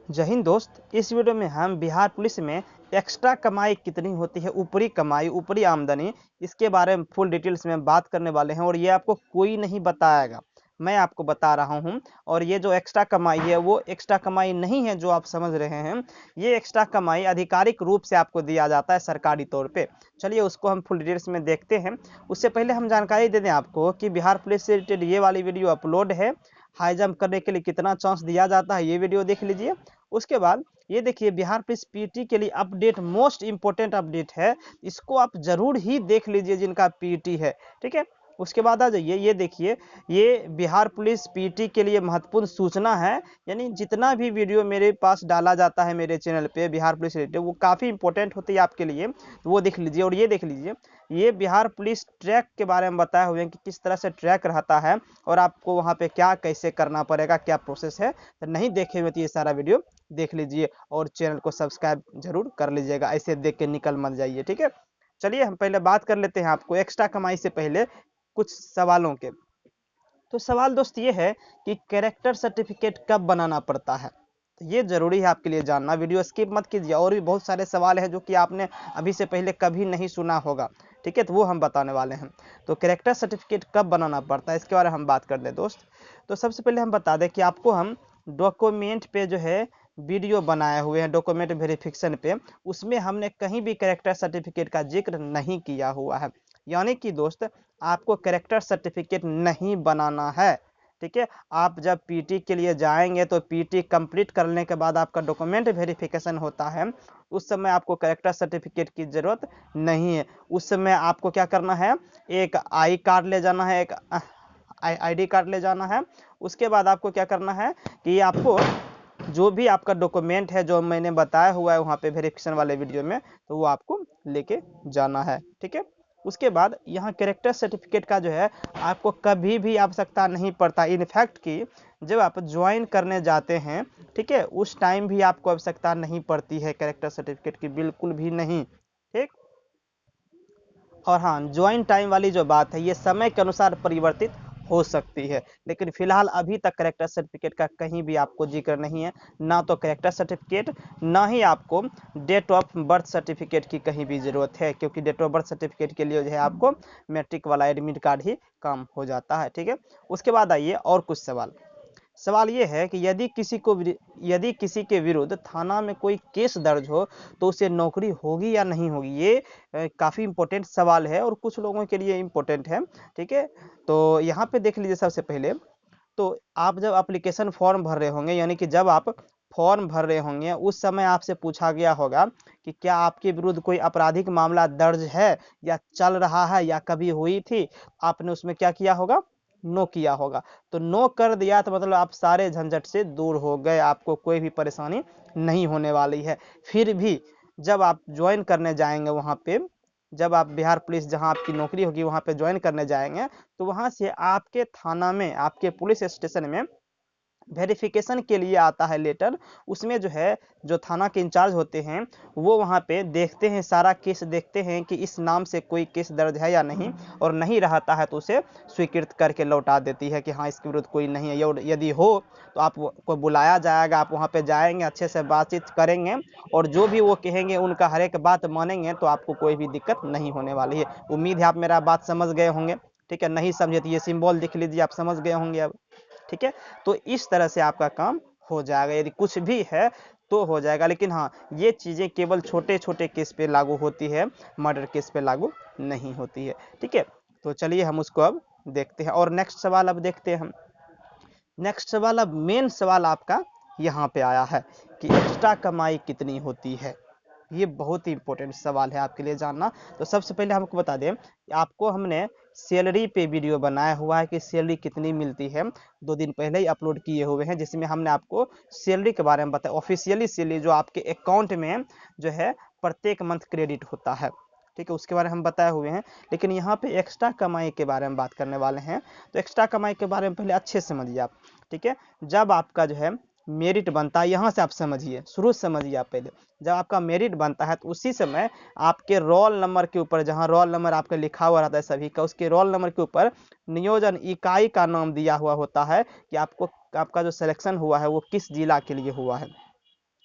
जय हिंद दोस्त। इस वीडियो में हम बिहार पुलिस में एक्स्ट्रा कमाई कितनी होती है, ऊपरी कमाई, ऊपरी आमदनी, इसके बारे में फुल डिटेल्स में बात करने वाले हैं। और ये आपको कोई नहीं बताएगा, मैं आपको बता रहा हूं। और ये जो एक्स्ट्रा कमाई है वो एक्स्ट्रा कमाई नहीं है जो आप समझ रहे हैं। ये एक्स्ट्रा कमाई आधिकारिक रूप से आपको दिया जाता है सरकारी तौर पे। चलिए उसको हम फुल डिटेल्स में देखते हैं। उससे पहले हम जानकारी दे दें आपको कि बिहार पुलिस से रिलेटेड ये वाली वीडियो अपलोड है। हाई जंप करने के लिए कितना चांस दिया जाता है ये वीडियो देख लीजिए। उसके बाद ये देखिए बिहार पुलिस पीटी के लिए अपडेट, मोस्ट इंपॉर्टेंट अपडेट है, इसको आप जरूर ही देख लीजिए जिनका पीटी है। ठीक है, उसके बाद आ जाइए, ये देखिए ये बिहार पुलिस पीटी के लिए महत्वपूर्ण सूचना है। यानी जितना भी वीडियो मेरे पास डाला जाता है मेरे चैनल पे बिहार पुलिस रिलेटेड, वो काफ़ी इंपॉर्टेंट होती है आपके लिए, तो वो देख लीजिए। और ये देख लीजिए, ये बिहार पुलिस ट्रैक के बारे में बताए हुए हैं कि किस तरह से ट्रैक रहता है और आपको वहाँ पे क्या कैसे करना पड़ेगा, क्या प्रोसेस है। तो नहीं देखे हुए तो ये सारा वीडियो देख लीजिए और चैनल को सब्सक्राइब जरूर कर लीजिएगा, ऐसे देख के निकल मत जाइए। ठीक है, चलिए हम पहले बात कर लेते हैं आपको एक्स्ट्रा कमाई से पहले कुछ सवालों के। तो सवाल दोस्त ये है कि कैरेक्टर सर्टिफिकेट कब बनाना पड़ता है, तो ये जरूरी है आपके लिए जानना, वीडियो स्किप मत कीजिए। और भी बहुत सारे सवाल हैं जो कि आपने अभी से पहले कभी नहीं सुना होगा। ठीक है, तो वो हम बताने वाले हैं। तो कैरेक्टर सर्टिफिकेट कब बनाना पड़ता है इसके बारे में हम बात कर दें दोस्त। तो सबसे पहले हम बता दें कि आपको हम डॉक्यूमेंट पे जो है वीडियो बनाए हुए हैं, डॉक्यूमेंट वेरिफिकेशन पे, उसमें हमने कहीं भी कैरेक्टर सर्टिफिकेट का जिक्र नहीं किया हुआ है। यानी कि दोस्त आपको कैरेक्टर सर्टिफिकेट नहीं बनाना है। ठीक है, आप जब पीटी के लिए जाएंगे तो पीटी कंप्लीट करने के बाद आपका डॉक्यूमेंट वेरिफिकेशन होता है, उस समय आपको कैरेक्टर सर्टिफिकेट की ज़रूरत नहीं है। उस समय आपको क्या करना है, एक आई कार्ड ले जाना है, एक आईडी कार्ड ले जाना है। उसके बाद आपको क्या करना है कि आपको जो भी आपका डॉक्यूमेंट है जो मैंने बताया हुआ है वहाँ पे वेरिफिकेशन वाले वीडियो में, तो वो आपको लेके जाना है। ठीक है, उसके बाद यहाँ कैरेक्टर सर्टिफिकेट का जो है आपको कभी भी आवश्यकता नहीं पड़ता। इनफैक्ट कि जब आप ज्वाइन करने जाते हैं, ठीक है, उस टाइम भी आपको आवश्यकता नहीं पड़ती है कैरेक्टर सर्टिफिकेट की, बिल्कुल भी नहीं। ठीक, और हाँ, ज्वाइन टाइम वाली जो बात है ये समय के अनुसार परिवर्तित हो सकती है, लेकिन फिलहाल अभी तक कैरेक्टर सर्टिफिकेट का कहीं भी आपको जिक्र नहीं है। ना तो कैरेक्टर सर्टिफिकेट, ना ही आपको डेट ऑफ बर्थ सर्टिफिकेट की कहीं भी ज़रूरत है, क्योंकि डेट ऑफ बर्थ सर्टिफिकेट के लिए जो है आपको मैट्रिक वाला एडमिट कार्ड ही काम हो जाता है। ठीक है, उसके बाद आइए और कुछ सवाल। सवाल ये है कि यदि किसी के विरुद्ध थाना में कोई केस दर्ज हो तो उसे नौकरी होगी या नहीं होगी। ये काफ़ी इंपॉर्टेंट सवाल है और कुछ लोगों के लिए इम्पोर्टेंट है। ठीक है, तो यहाँ पे देख लीजिए सबसे पहले, तो आप जब एप्लीकेशन फॉर्म भर रहे होंगे, यानी कि जब आप फॉर्म भर रहे होंगे उस समय आपसे पूछा गया होगा कि क्या आपके विरुद्ध कोई आपराधिक मामला दर्ज है या चल रहा है या कभी हुई थी। आपने उसमें क्या किया होगा, नो किया होगा। तो नो कर दिया तो मतलब आप सारे झंझट से दूर हो गए, आपको कोई भी परेशानी नहीं होने वाली है। फिर भी जब आप ज्वाइन करने जाएंगे वहाँ पे, जब आप बिहार पुलिस जहाँ आपकी नौकरी होगी वहाँ पे ज्वाइन करने जाएंगे, तो वहाँ से आपके थाना में, आपके पुलिस स्टेशन में वेरिफिकेशन के लिए आता है लेटर। उसमें जो है जो थाना के इंचार्ज होते हैं वो वहाँ पे देखते हैं, सारा केस देखते हैं कि इस नाम से कोई केस दर्ज है या नहीं, और नहीं रहता है तो उसे स्वीकृत करके लौटा देती है कि हाँ इसके विरुद्ध कोई नहीं है। और यदि हो तो आपको बुलाया जाएगा, आप वहाँ पे जाएंगे, अच्छे से बातचीत करेंगे और जो भी वो कहेंगे उनका हर एक बात मानेंगे तो आपको कोई भी दिक्कत नहीं होने वाली है। उम्मीद है आप मेरा बात समझ गए होंगे। ठीक है, नहीं समझे तो ये सिंबल दिख लीजिए, आप समझ गए होंगे अब। ठीक है, तो इस तरह से आपका काम हो जाएगा, यदि कुछ भी है तो हो जाएगा। लेकिन हाँ, ये चीज़ें केवल छोटे छोटे केस पे लागू होती है, मर्डर केस पे लागू नहीं होती है। ठीक है, तो चलिए हम उसको अब देखते हैं और नेक्स्ट सवाल अब देखते हैं हम। नेक्स्ट सवाल, अब मेन सवाल आपका यहाँ पे आया है कि एक्स्ट्रा कमाई कितनी होती है। ये बहुत ही इंपॉर्टेंट सवाल है आपके लिए जानना। तो सबसे पहले हमको बता दें, आपको हमने सैलरी पे वीडियो बनाया हुआ है कि सैलरी कितनी मिलती है, 2 दिन पहले ही अपलोड किए हुए हैं, जिसमें हमने आपको सैलरी के बारे में बताया, ऑफिशियली सैलरी जो आपके अकाउंट में जो है प्रत्येक मंथ क्रेडिट होता है। ठीक है, उसके बारे में हम बताए हुए हैं। लेकिन यहाँ पे एक्स्ट्रा कमाई के बारे में बात करने वाले हैं। तो एक्स्ट्रा कमाई के बारे में पहले अच्छे से समझिए आप। ठीक है, जब आपका जो है मेरिट बनता है, यहाँ से आप समझिए, शुरू से समझिए आप पहले। जब आपका मेरिट बनता है तो उसी समय आपके रोल नंबर के ऊपर, जहाँ रोल नंबर आपका लिखा हुआ रहता है सभी का, उसके रोल नंबर के ऊपर नियोजन इकाई का नाम दिया हुआ होता है कि आपको, आपका जो सिलेक्शन हुआ है वो किस जिला के लिए हुआ है।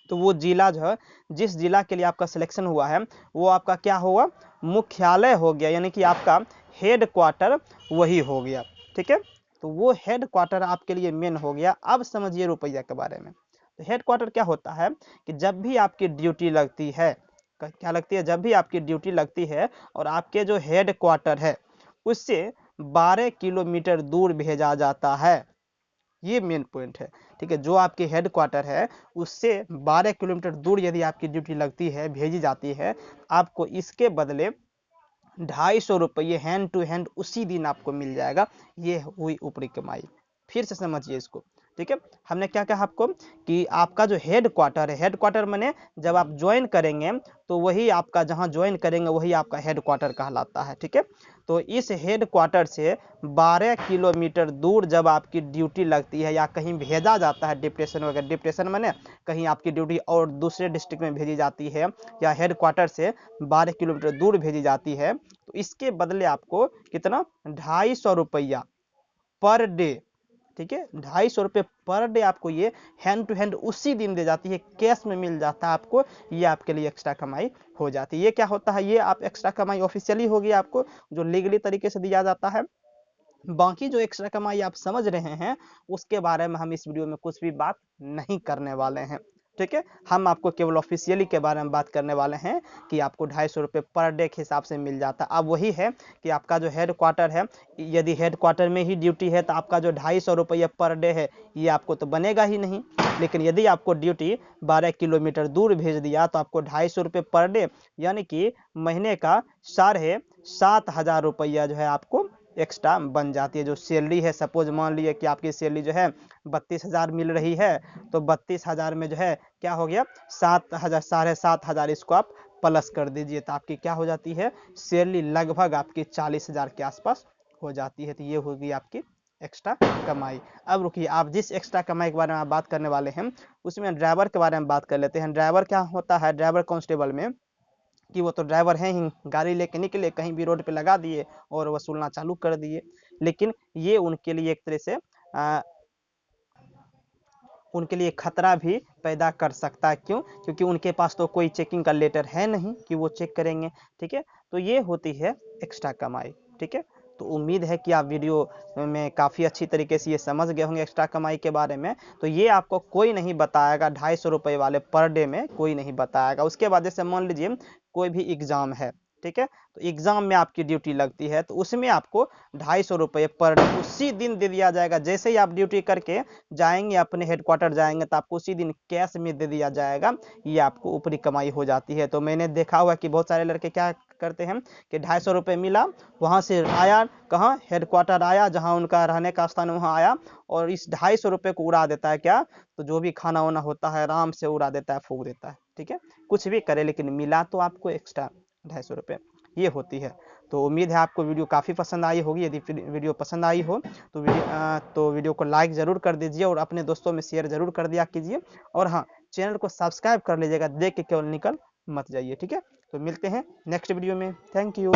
तो वो जिला जो है, जिस जिला के लिए आपका सिलेक्शन हुआ है वो आपका क्या होगा, मुख्यालय हो गया, यानी कि आपका हेड क्वार्टर वही हो गया। ठीक है, तो वो हेड क्वार्टर आपके लिए मेन हो गया। अब समझिए रुपया के बारे में। तो हेड क्वार्टर क्या होता है कि जब भी आपकी ड्यूटी लगती है, क्या लगती है, जब भी आपकी ड्यूटी लगती है और आपके जो हेड क्वार्टर है उससे 12 किलोमीटर दूर भेजा जाता है, ये मेन पॉइंट है। ठीक है, जो आपके हेड क्वार्टर है उससे 12 किलोमीटर दूर यदि आपकी ड्यूटी लगती है, भेजी जाती है, आपको इसके बदले 250 रुपये हैंड टू हैंड उसी दिन आपको मिल जाएगा। ये हुई ऊपरी कमाई। फिर से समझिए इसको। ठीक है, हमने क्या कहा आपको कि आपका जो हेड क्वार्टर है, हेड क्वार्टर माने जब आप ज्वाइन करेंगे तो वही आपका, जहां ज्वाइन करेंगे वही आपका हेड क्वार्टर कहलाता है। ठीक है, तो इस हेड क्वार्टर से 12 किलोमीटर दूर जब आपकी ड्यूटी लगती है या कहीं भेजा जाता है डिप्टेशन वगैरह, डिप्टेशन माने कहीं आपकी ड्यूटी और दूसरे डिस्ट्रिक्ट में भेजी जाती है या हेड क्वार्टर से 12 किलोमीटर दूर भेजी जाती है, तो इसके बदले आपको कितना, 250 रुपया पर डे। ठीक है, 250 रुपये पर डे आपको ये हैंड टू हैंड उसी दिन दे जाती है, कैश में मिल जाता है आपको। ये आपके लिए एक्स्ट्रा कमाई हो जाती है। ये क्या होता है, ये आप एक्स्ट्रा कमाई ऑफिशियली होगी आपको, जो लीगली तरीके से दिया जाता है। बाकी जो एक्स्ट्रा कमाई आप समझ रहे हैं उसके बारे में हम इस वीडियो में कुछ भी बात नहीं करने वाले हैं। ठीक है, हम आपको केवल ऑफिशियली के बारे में बात करने वाले हैं कि आपको 250 रुपये पर डे के हिसाब से मिल जाता है। अब वही है कि आपका जो हेड क्वार्टर है, यदि हेड क्वार्टर में ही ड्यूटी है तो आपका जो 250 रुपये पर डे है ये आपको तो बनेगा ही नहीं। लेकिन यदि आपको ड्यूटी 12 किलोमीटर दूर भेज दिया तो आपको 250 रुपये पर डे, यानी कि महीने का 7,500 रुपया जो है आपको एक्स्ट्रा बन जाती है। जो सैलरी है, सपोज मान लीजिए कि आपकी सैलरी जो है 32,000 मिल रही है, तो 32,000 में जो है क्या हो गया, 7,000, 7,500 इसको आप प्लस कर दीजिए तो आपकी क्या हो जाती है, सैलरी लगभग आपकी 40,000 के आसपास हो जाती है। तो ये होगी आपकी एक्स्ट्रा कमाई। अब रुकिए, आप जिस एक्स्ट्रा कमाई के बारे में आप बात करने वाले हैं उसमें ड्राइवर के बारे में बात कर लेते हैं। ड्राइवर क्या होता है, ड्राइवर कांस्टेबल में कि वो तो ड्राइवर हैं ही, गाड़ी लेके निकले, कहीं भी रोड पे लगा दिए और वसूलना चालू कर दिए। लेकिन ये उनके लिए एक तरह से उनके लिए खतरा भी पैदा कर सकता है। क्यों? क्योंकि उनके पास तो कोई चेकिंग का लेटर है नहीं कि वो चेक करेंगे। ठीक है, तो ये होती है एक्स्ट्रा कमाई। ठीक है, तो उम्मीद है कि आप वीडियो में काफ़ी अच्छी तरीके से ये समझ गए होंगे एक्स्ट्रा कमाई के बारे में। तो ये आपको कोई नहीं बताएगा, 250 रुपये वाले पर डे में कोई नहीं बताएगा। उसके बाद जैसे मान लीजिए कोई भी एग्ज़ाम है, ठीक है, तो एग्ज़ाम में आपकी ड्यूटी लगती है तो उसमें आपको 250 रुपये पर डे उसी दिन दे दिया जाएगा। जैसे ही आप ड्यूटी करके जाएंगे, अपने हेडक्वार्टर जाएंगे, तो आपको उसी दिन कैश में दे दिया जाएगा। ये आपको ऊपरी कमाई हो जाती है। तो मैंने देखा हुआ कि बहुत सारे लड़के क्या करते हैं कि 250 रुपये मिला, वहाँ से आया, कहाँ, हेडक्वार्टर आया, जहाँ उनका रहने का स्थान वहाँ आया, और इस 250 रुपये को उड़ा देता है। क्या? तो जो भी खाना वाना होता है आराम से उड़ा देता है, फूक देता है। ठीक है, कुछ भी करे लेकिन मिला तो आपको एक्स्ट्रा 250 रुपये, ये होती है। तो उम्मीद है आपको वीडियो काफ़ी पसंद आई होगी। यदि वीडियो पसंद आई हो तो वीडियो को लाइक ज़रूर कर दीजिए और अपने दोस्तों में शेयर ज़रूर कर दिया कीजिए। और हाँ, चैनल को सब्सक्राइब कर लीजिएगा, देख के केवल निकल मत जाइए। ठीक है, तो मिलते हैं नेक्स्ट वीडियो में। Thank you.